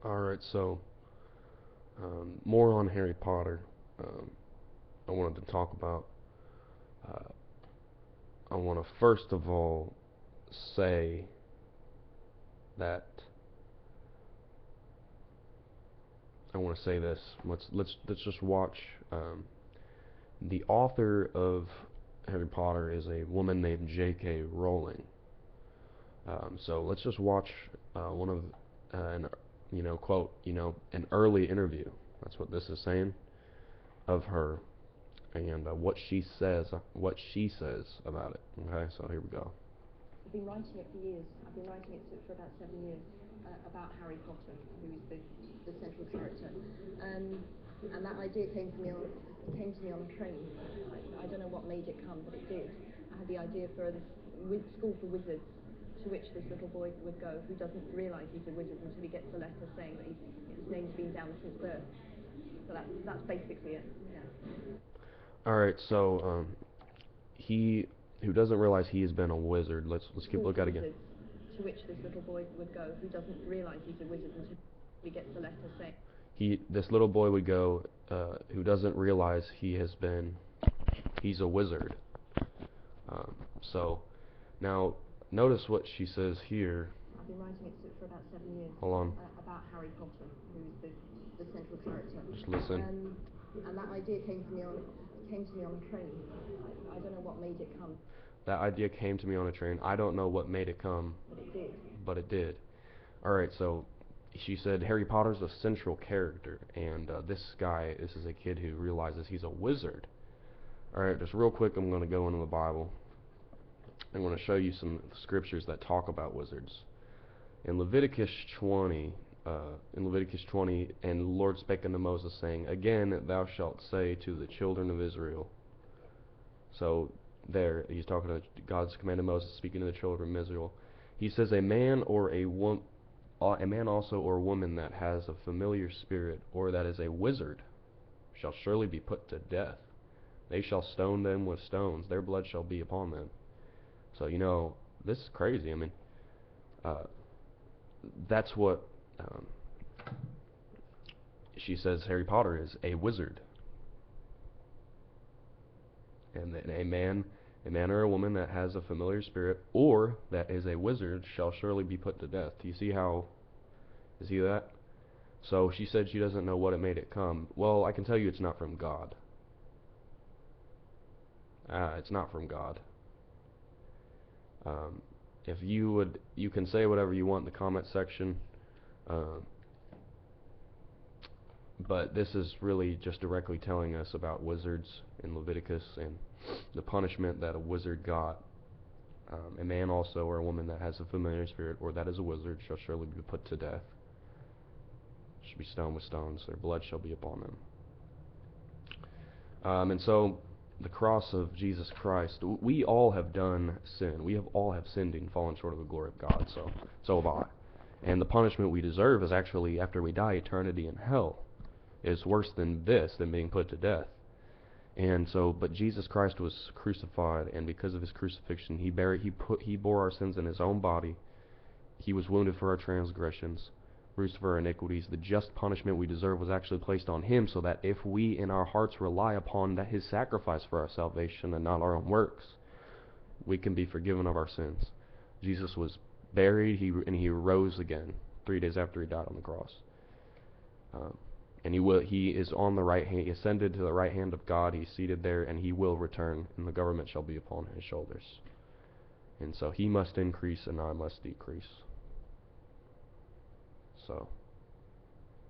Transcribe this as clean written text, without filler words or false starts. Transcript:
Alright, so more on Harry Potter. I wanted to talk about. Uh, I want to first of all say that I want to say this. Let's just watch. The author of Harry Potter is a woman named J.K. Rowling. So let's just watch one of an quote an early interview. That's what this is saying of her and what she says about it. Okay, so here we go. I've been writing it for years. I've been writing it for about 7 years about Harry Potter, who is the central character. And that idea came to me on a train. I don't know what made it come, but it did. I had the idea for this school for wizards, to which this little boy would go, who doesn't realise he's a wizard until he gets a letter saying that his name's been down since birth. So that's basically it. Yeah. All right, so he who doesn't realize he has been a wizard. Let's keep look at it again. To which this little boy would go, who doesn't realise he's a wizard until he gets a letter saying. This little boy would go, who doesn't realize he's a wizard. So now notice what she says here. I've been writing it for about 7 years. Hold on. About Harry Potter, who is the central character. Just listen. And that idea came to me on a train. I don't know what made it come. That idea came to me on a train. I don't know what made it come. But it did. But it did. Alright, so she said Harry Potter's a central character, and this is a kid who realizes he's a wizard. Alright, just real quick, I'm going to go into the Bible. I'm going to show you some scriptures that talk about wizards. In Leviticus 20, and the Lord spake unto Moses, saying, Again thou shalt say to the children of Israel. So there, he's talking to God's commanded Moses, speaking to the children of Israel. He says, a man also or a woman that has a familiar spirit, or that is a wizard, shall surely be put to death. They shall stone them with stones, their blood shall be upon them. So, this is crazy. I mean, that's what she says Harry Potter is, a wizard. And that a man or a woman that has a familiar spirit, or that is a wizard, shall surely be put to death. Do you see that? So she said she doesn't know what it made it come. Well, I can tell you it's not from God. It's not from God. If you can say whatever you want in the comment section, but this is really just directly telling us about wizards in Leviticus and the punishment that a wizard got. A man also or a woman that has a familiar spirit, or that is a wizard, shall surely be put to death. Should be stoned with stones, their blood shall be upon them. And so the cross of Jesus Christ, we all have done sin. We all have sinned and fallen short of the glory of God. So have I. And the punishment we deserve is actually, after we die, eternity in hell. Is worse than being put to death. And so, but Jesus Christ was crucified, and because of his crucifixion, he bore our sins in his own body. He was wounded for our transgressions, bruised for our iniquities. The just punishment we deserve was actually placed on him, so that if we in our hearts rely upon his sacrifice for our salvation and not our own works, we can be forgiven of our sins. Jesus was buried, and he rose again 3 days after he died on the cross. And he is on the right hand, he ascended to the right hand of God, he's seated there, and he will return, and the government shall be upon his shoulders. And so he must increase, and I must decrease. So